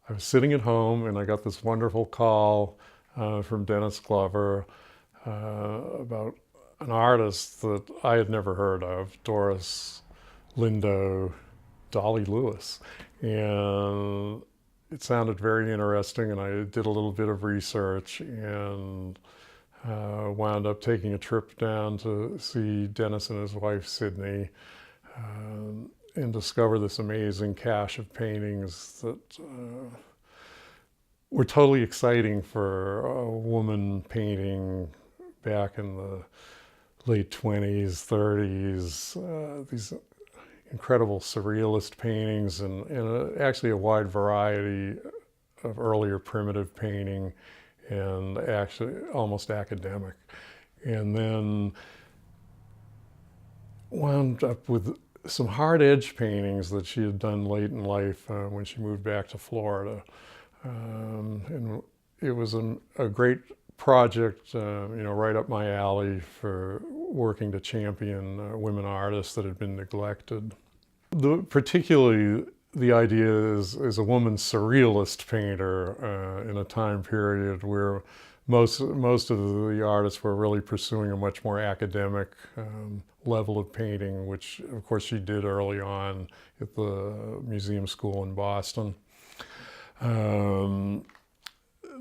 I was sitting at home and I got this wonderful call from Dennis Glover about an artist that I had never heard of, Doris Lindo Dolly Lewis. And it sounded very interesting, and I did a little bit of research and wound up taking a trip down to see Dennis and his wife Sydney and discover this amazing cache of paintings that were totally exciting for a woman painting back in the late 20s, 30s, these incredible surrealist paintings and actually a wide variety of earlier primitive painting and actually almost academic. And then wound up with some hard edge paintings that she had done late in life when she moved back to Florida. And it was a great project, right up my alley for working to champion women artists that had been neglected. Particularly, the idea is a woman surrealist painter in a time period where most of the artists were really pursuing a much more academic level of painting, which of course she did early on at the museum school in Boston.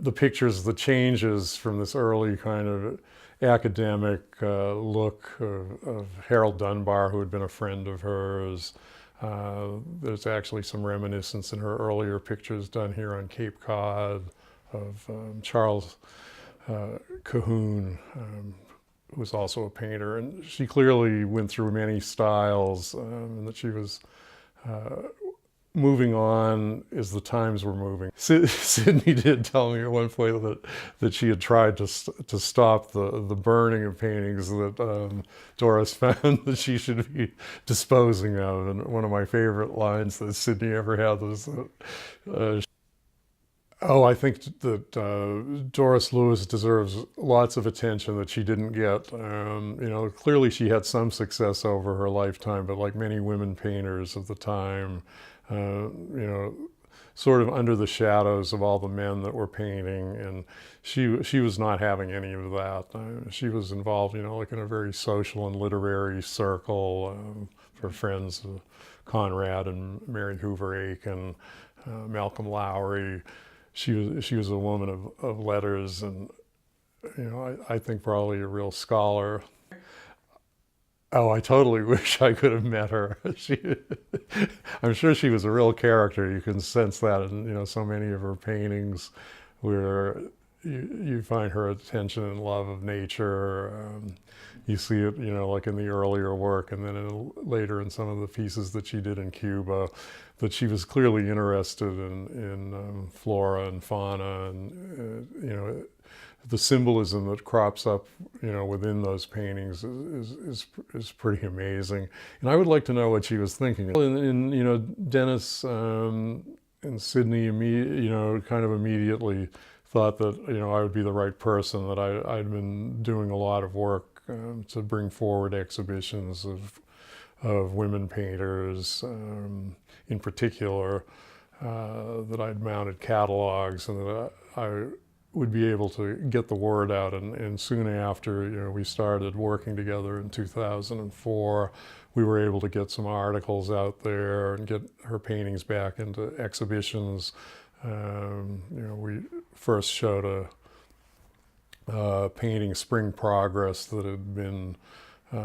The pictures, the changes from this early kind of academic look of Harold Dunbar, who had been a friend of hers. There's actually some reminiscence in her earlier pictures done here on Cape Cod of Charles Cahoon, who was also a painter. And she clearly went through many styles, and that she was moving on as the times were moving. Sydney did tell me at one point that she had tried to stop the burning of paintings that Doris found that she should be disposing of. And one of my favorite lines that Sydney ever had was that, I think that Doris Lewis deserves lots of attention that she didn't get. Clearly she had some success over her lifetime, but like many women painters of the time, sort of under the shadows of all the men that were painting, and she was not having any of that. She was involved, like in a very social and literary circle for friends, Conrad and Mary Hoover Aiken, Malcolm Lowry. She was a woman of letters, and I think probably a real scholar. Oh, I totally wish I could have met her. I'm sure she was a real character. You can sense that in so many of her paintings, where you find her attention and love of nature. You see it, like in the earlier work, and then later in some of the pieces that she did in Cuba, that she was clearly interested in flora and fauna, and the symbolism that crops up, within those paintings is pretty amazing. And I would like to know what she was thinking. Dennis and Sydney, kind of immediately thought that, I would be the right person, that I'd been doing a lot of work to bring forward exhibitions of women painters, in particular, that I'd mounted catalogs, and that I would be able to get the word out. And soon after, we started working together in 2004. We were able to get some articles out there and get her paintings back into exhibitions. We first showed a painting, Spring Progress, that had been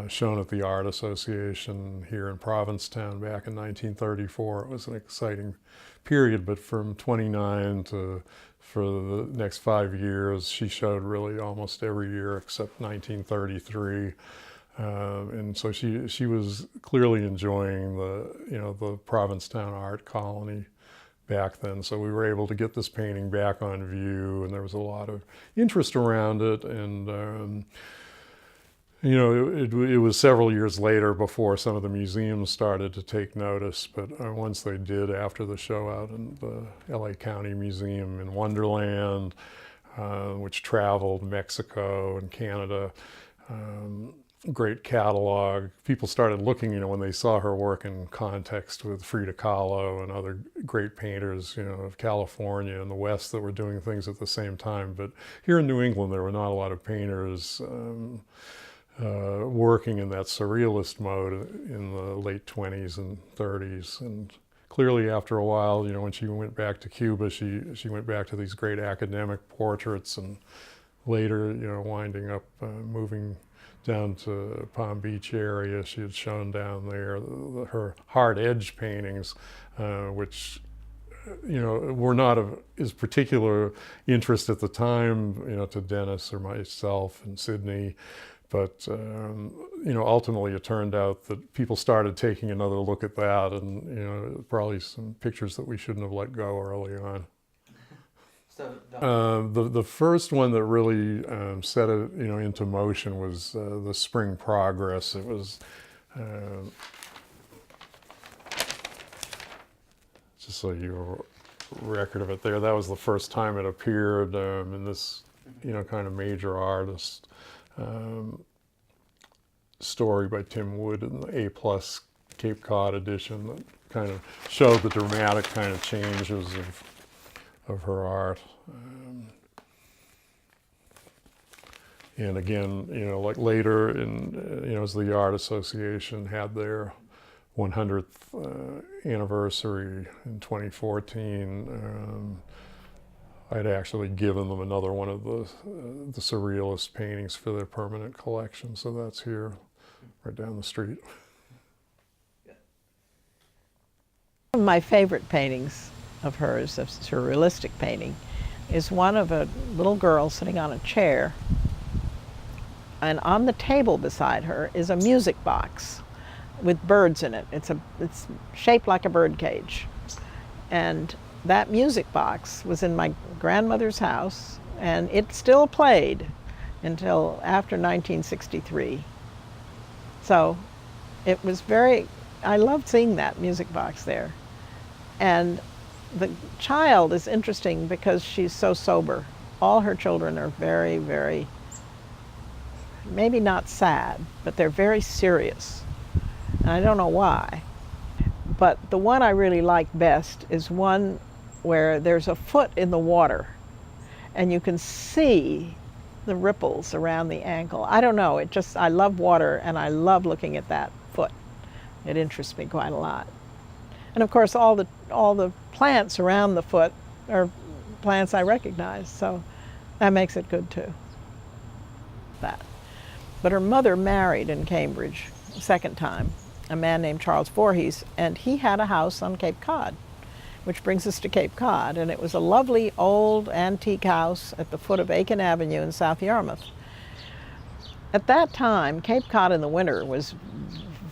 shown at the Art Association here in Provincetown back in 1934. It was an exciting period, but from 29 to for the next 5 years, she showed really almost every year except 1933. And so she was clearly enjoying the Provincetown art colony back then. So we were able to get this painting back on view, and there was a lot of interest around it. And it was several years later before some of the museums started to take notice, but once they did, after the show out in the LA County Museum in Wonderland, which traveled Mexico and Canada, great catalog. People started looking, when they saw her work in context with Frida Kahlo and other great painters, of California and the West that were doing things at the same time. But here in New England, there were not a lot of painters working in that surrealist mode in the late 20s and 30s. And clearly after a while, when she went back to Cuba, she went back to these great academic portraits, and later, winding up moving down to Palm Beach area. She had shown down there her hard edge paintings, which were not of as particular interest at the time, to Dennis or myself and Sydney. But ultimately it turned out that people started taking another look at that, and probably some pictures that we shouldn't have let go early on. The first one that really set it into motion was the Spring Progress. It was just so you have a record of it there. That was the first time it appeared in this kind of major artist story by Tim Wood in the A+ Cape Cod edition that kind of showed the dramatic kind of changes of her art. And again, like later as the Art Association had their 100th anniversary in 2014, I'd actually given them another one of the surrealist paintings for their permanent collection. So that's here, right down the street. One of my favorite paintings of hers, of surrealistic painting, is one of a little girl sitting on a chair, and on the table beside her is a music box with birds in it. It's shaped like a bird cage, and that music box was in my grandmother's house, and it still played until after 1963. So it was I loved seeing that music box there. And the child is interesting because she's so sober. All her children are very, very, maybe not sad, but they're very serious. And I don't know why. But the one I really like best is one where there's a foot in the water and you can see the ripples around the ankle. I don't know, I love water and I love looking at that foot. It interests me quite a lot. And of course all the plants around the foot are plants I recognize, so that makes it good too. But her mother married in Cambridge a second time, a man named Charles Voorhees, and he had a house on Cape Cod, which brings us to Cape Cod, and it was a lovely old antique house at the foot of Aiken Avenue in South Yarmouth. At that time, Cape Cod in the winter was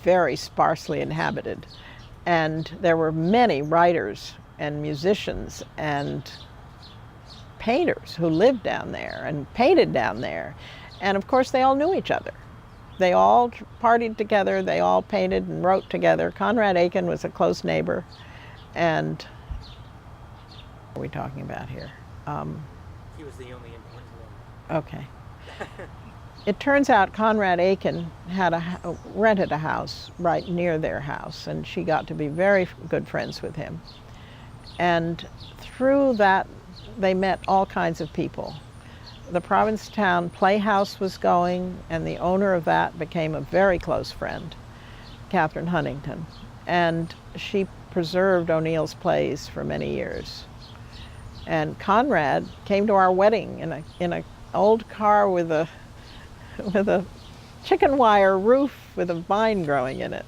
very sparsely inhabited, and there were many writers and musicians and painters who lived down there and painted down there. And of course they all knew each other. They all partied together, they all painted and wrote together. Conrad Aiken was a close neighbor. And what are we talking about here? He was the only important one. Okay. It turns out Conrad Aiken had rented a house right near their house, and she got to be very good friends with him. And through that, they met all kinds of people. The Provincetown Playhouse was going, and the owner of that became a very close friend, Catherine Huntington. And she preserved O'Neill's plays for many years. And Conrad came to our wedding in an old car with a chicken wire roof with a vine growing in it.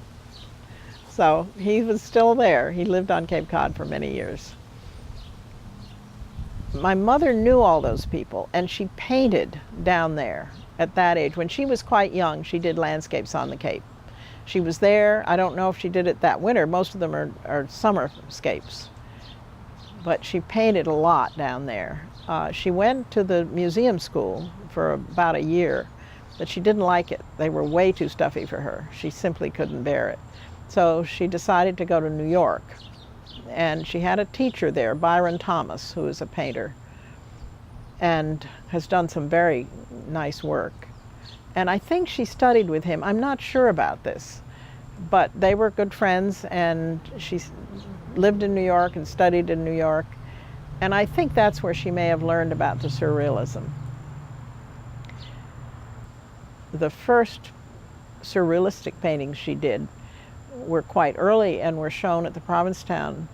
So he was still there. He lived on Cape Cod for many years. My mother knew all those people, and she painted down there at that age. When she was quite young, she did landscapes on the Cape. She was there. I don't know if she did it that winter. Most of them are summerscapes. But she painted a lot down there. She went to the museum school for about a year, but she didn't like it. They were way too stuffy for her. She simply couldn't bear it. So she decided to go to New York. And she had a teacher there, Byron Thomas, who is a painter and has done some very nice work. And I think she studied with him. I'm not sure about this, but they were good friends, and she lived in New York and studied in New York. And I think that's where she may have learned about the surrealism. The first surrealistic paintings she did were quite early and were shown at the Provincetown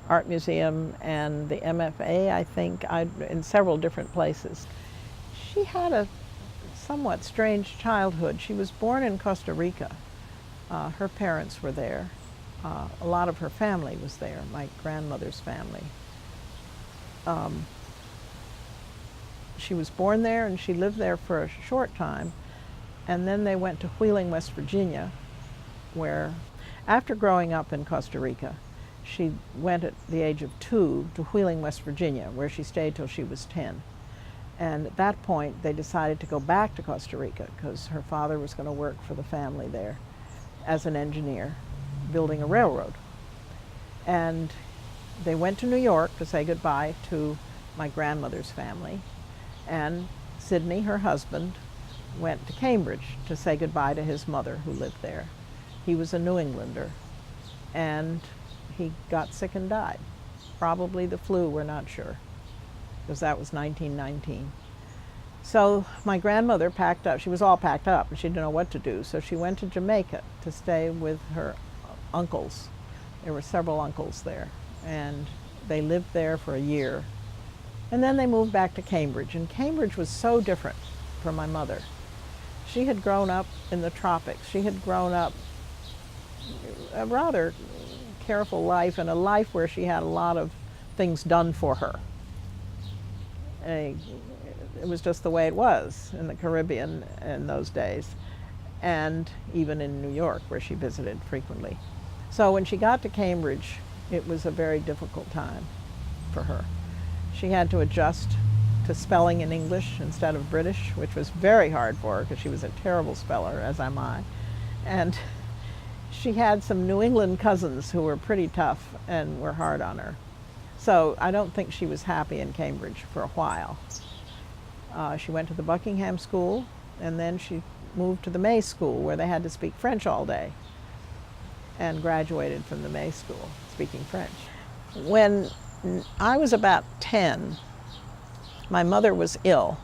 Art Museum and the MFA, I think, in several different places. She had a somewhat strange childhood. She was born in Costa Rica. Her parents were there. A lot of her family was there, my grandmother's family. She was born there and she lived there for a short time, and then they went to Wheeling, West Virginia, where, after growing up in Costa Rica, she went at the age of 2 to Wheeling, West Virginia, where she stayed till she was 10. And at that point, they decided to go back to Costa Rica because her father was going to work for the family there as an engineer, building a railroad. And they went to New York to say goodbye to my grandmother's family. And Sidney, her husband, went to Cambridge to say goodbye to his mother who lived there. He was a New Englander, and he got sick and died. Probably the flu, we're not sure, because that was 1919. So my grandmother packed up. She was all packed up and she didn't know what to do. So she went to Jamaica to stay with her uncles. There were several uncles there, and they lived there for a year. And then they moved back to Cambridge, and Cambridge was so different for my mother. She had grown up in the tropics. She had grown up a rather careful life, and a life where she had a lot of things done for her. It was just the way it was in the Caribbean in those days, and even in New York, where she visited frequently. So when she got to Cambridge, it was a very difficult time for her. She had to adjust to spelling in English instead of British, which was very hard for her because she was a terrible speller, as am I. And she had some New England cousins who were pretty tough and were hard on her. So I don't think she was happy in Cambridge for a while. She went to the Buckingham School, and then she moved to the May School, where they had to speak French all day, and graduated from the May School speaking French. When I was about 10, my mother was ill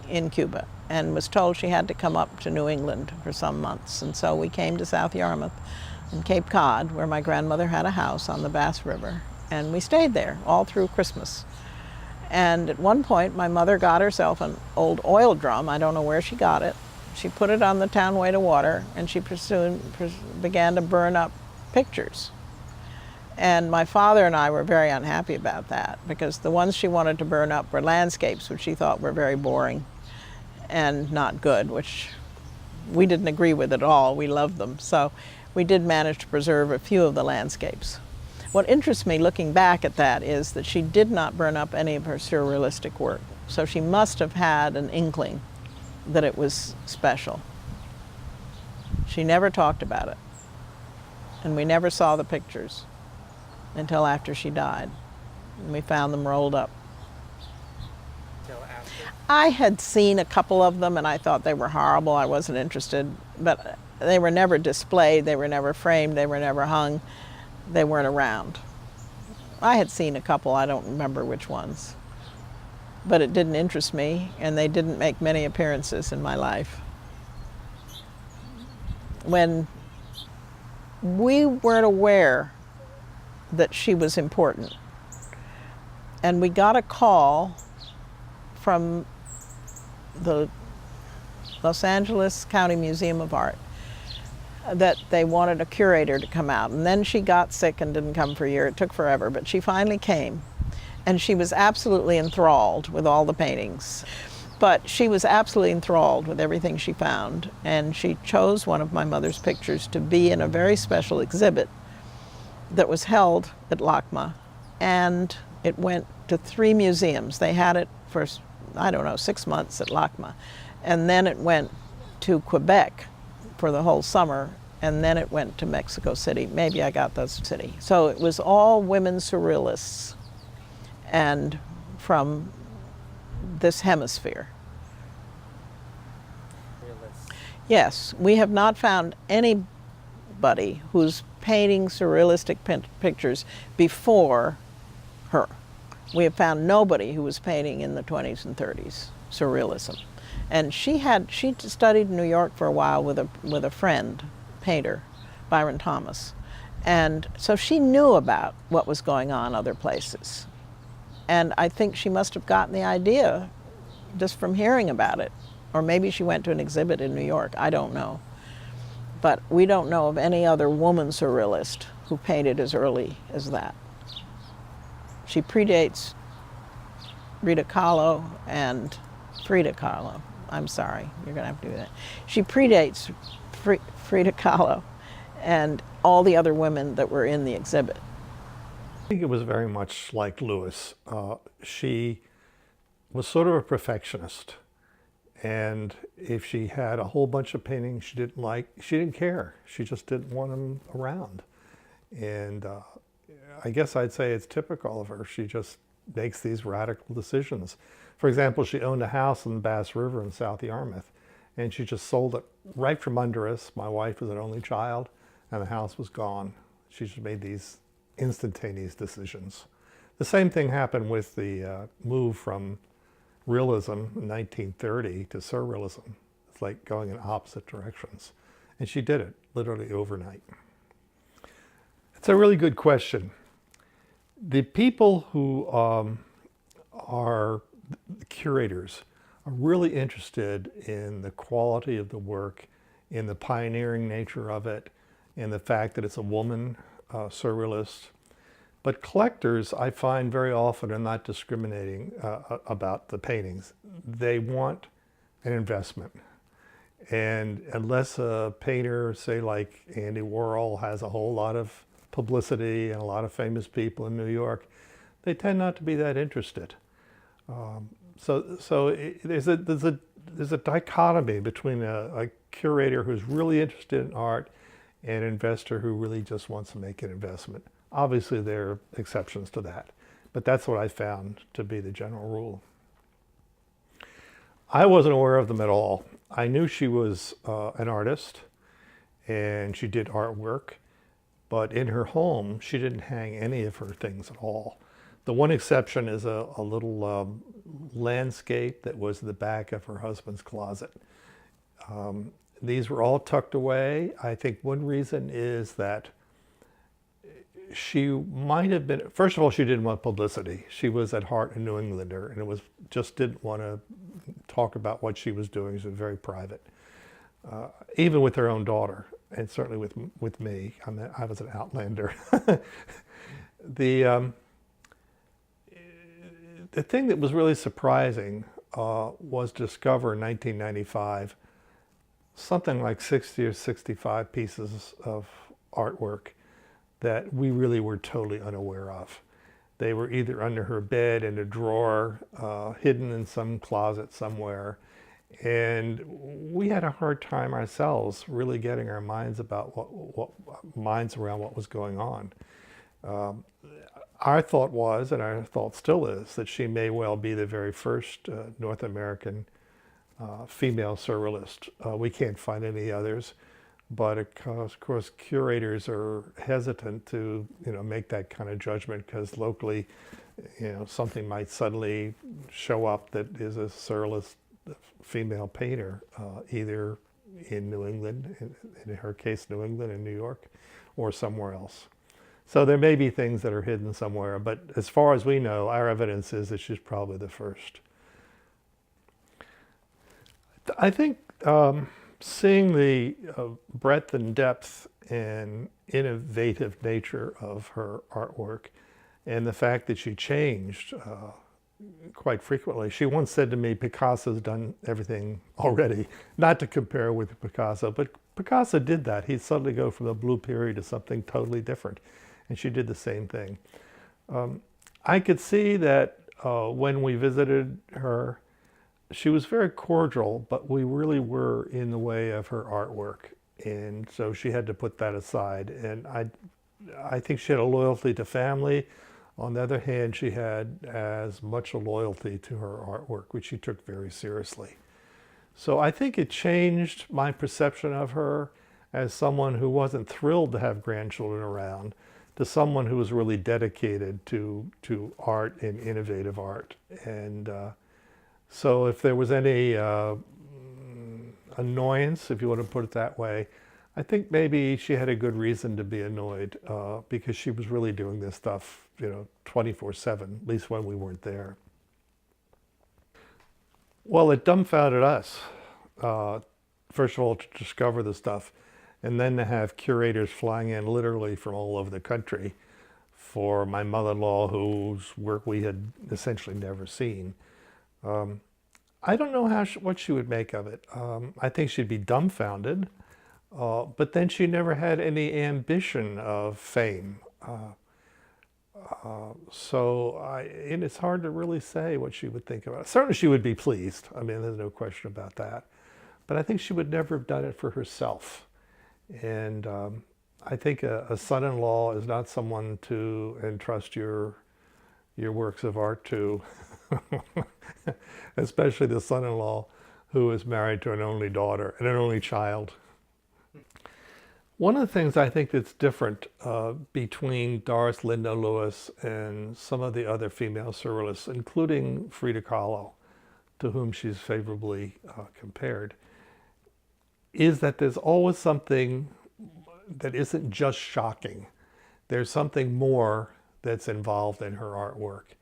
in Cuba and was told she had to come up to New England for some months. And so we came to South Yarmouth and Cape Cod, where my grandmother had a house on the Bass River. And we stayed there all through Christmas. And at one point, my mother got herself an old oil drum. I don't know where she got it. She put it on the townway to water, and she soon began to burn up pictures. And my father and I were very unhappy about that, because the ones she wanted to burn up were landscapes, which she thought were very boring and not good, which we didn't agree with at all. We loved them. So we did manage to preserve a few of the landscapes. What interests me looking back at that is that she did not burn up any of her surrealistic work. So she must have had an inkling that it was special. She never talked about it, and we never saw the pictures until after she died, and we found them rolled up. Till after. I had seen a couple of them and I thought they were horrible. I wasn't interested, but they were never displayed, they were never framed, they were never hung, they weren't around. I had seen a couple, I don't remember which ones, but it didn't interest me, and they didn't make many appearances in my life. When we weren't aware that she was important, and we got a call from the Los Angeles County Museum of Art that they wanted a curator to come out, and then she got sick and didn't come for a year. It took forever, but she finally came, and she was absolutely enthralled with all the paintings. But she was absolutely enthralled with everything she found, and she chose one of my mother's pictures to be in a very special exhibit that was held at LACMA, and it went to 3 museums. They had it for, I don't know, 6 months at LACMA, and then it went to Quebec for the whole summer, and then it went to Mexico City. Maybe I got those city. So it was all women surrealists, and from this hemisphere. Yes, we have not found anybody who's painting surrealistic pictures before her. We have found nobody who was painting in the 20s and 30s, surrealism. And she studied in New York for a while with a friend, painter, Byron Thomas. And so she knew about what was going on other places. And I think she must have gotten the idea just from hearing about it. Or maybe she went to an exhibit in New York, I don't know. But we don't know of any other woman surrealist who painted as early as that. She predates Rita Kahlo and Frida Kahlo. I'm sorry, you're gonna have to do that. She predates Frida Kahlo and all the other women that were in the exhibit. I think it was very much like Lewis. She was sort of a perfectionist. And if she had a whole bunch of paintings she didn't like, she didn't care. She just didn't want them around. And I guess I'd say it's typical of her. She just makes these radical decisions. For example, she owned a house in the Bass River in South Yarmouth, and she just sold it right from under us. My wife was an only child, and the house was gone. She just made these instantaneous decisions. The same thing happened with the move from realism in 1930 to surrealism. It's like going in opposite directions. And she did it literally overnight. It's a really good question. The people who are curators are really interested in the quality of the work, in the pioneering nature of it, in the fact that it's a woman surrealist. But collectors, I find very often, are not discriminating about the paintings. They want an investment. And unless a painter, say like Andy Warhol, has a whole lot of publicity and a lot of famous people in New York, they tend not to be that interested. There's a dichotomy between a curator who's really interested in art and an investor who really just wants to make an investment. Obviously, there are exceptions to that, but that's what I found to be the general rule. I wasn't aware of them at all. I knew she was an artist and she did artwork, but in her home, she didn't hang any of her things at all. The one exception is a little landscape that was in the back of her husband's closet. These were all tucked away. I think one reason is that she might have been, first of all, she didn't want publicity. She was at heart a New Englander, and just didn't want to talk about what she was doing. She was very private, even with her own daughter, and certainly with me. I was an outlander. The thing that was really surprising was to discover in 1995 something like 60 or 65 pieces of artwork that we really were totally unaware of. They were either under her bed in a drawer, hidden in some closet somewhere, and we had a hard time ourselves really getting our minds about minds around what was going on. Our thought was, and our thought still is, that she may well be the very first North American female surrealist. We can't find any others. But of course, curators are hesitant to, make that kind of judgment because locally, something might suddenly show up that is a surrealist female painter, either in New England, in her case, New England and New York, or somewhere else. So there may be things that are hidden somewhere, but as far as we know, our evidence is that she's probably the first. I think seeing the breadth and depth and innovative nature of her artwork and the fact that she changed quite frequently. She once said to me, Picasso's done everything already, not to compare with Picasso, but Picasso did that. He'd suddenly go from the blue period to something totally different, and she did the same thing. I could see that when we visited her, she was very cordial, but we really were in the way of her artwork. And so she had to put that aside. And I think she had a loyalty to family. On the other hand, she had as much a loyalty to her artwork, which she took very seriously. So I think it changed my perception of her as someone who wasn't thrilled to have grandchildren around to someone who was really dedicated to art and innovative art. And so if there was any annoyance, if you want to put it that way, I think maybe she had a good reason to be annoyed because she was really doing this stuff, 24/7, at least when we weren't there. Well, it dumbfounded us, first of all, to discover the stuff, and then to have curators flying in literally from all over the country for my mother-in-law, whose work we had essentially never seen. I don't know what she would make of it. I think she'd be dumbfounded, but then she never had any ambition of fame. And it's hard to really say what she would think about it. Certainly she would be pleased. I mean, there's no question about that. But I think she would never have done it for herself. And I think a son-in-law is not someone to entrust your works of art to, especially the son-in-law who is married to an only daughter and an only child. One of the things I think that's different between Doris Linda Lewis and some of the other female surrealists, including Frida Kahlo, to whom she's favorably compared, is that there's always something that isn't just shocking. There's something more that's involved in her artwork.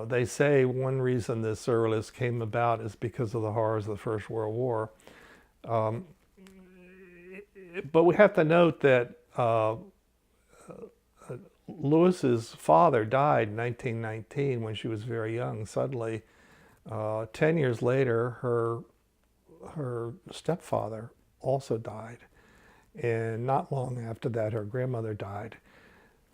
They say one reason the surrealists came about is because of the horrors of the First World War. But we have to note that Lewis's father died in 1919 when she was very young. Suddenly, 10 years later, her stepfather also died. And not long after that, her grandmother died.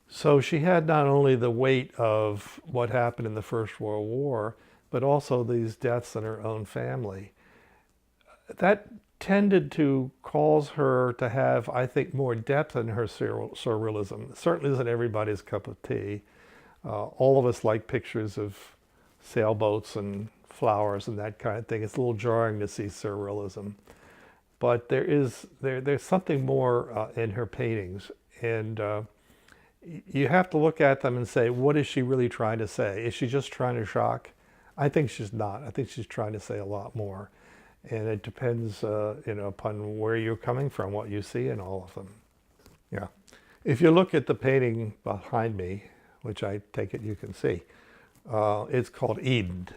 So she had not only the weight of what happened in the First World War, but also these deaths in her own family. That tended to cause her to have, I think, more depth in her surrealism. It certainly isn't everybody's cup of tea. All of us like pictures of sailboats and flowers and that kind of thing. It's a little jarring to see surrealism. But there's something more in her paintings. And you have to look at them and say, what is she really trying to say? Is she just trying to shock? I think she's not. I think she's trying to say a lot more. And it depends, upon where you're coming from, what you see in all of them. Yeah. If you look at the painting behind me, which I take it you can see, it's called Eden.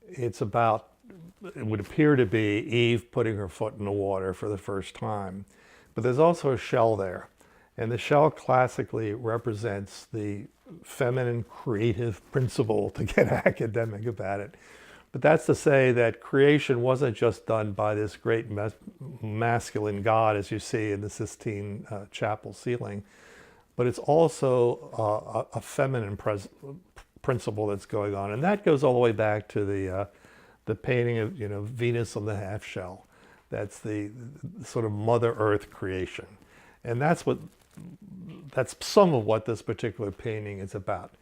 It's about, it would appear to be Eve putting her foot in the water for the first time. But there's also a shell there. And the shell classically represents the feminine creative principle, to get academic about it. But that's to say that creation wasn't just done by this great masculine God, as you see in the Sistine Chapel ceiling, but it's also a feminine principle that's going on. And that goes all the way back to the painting of Venus on the half shell. That's the sort of Mother Earth creation. And that's some of what this particular painting is about.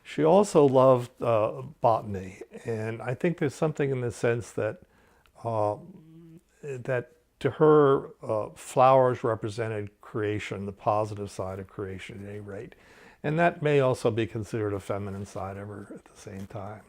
She also loved botany, and I think there's something in the sense that that to her flowers represented creation, the positive side of creation at any rate. And that may also be considered a feminine side of her at the same time.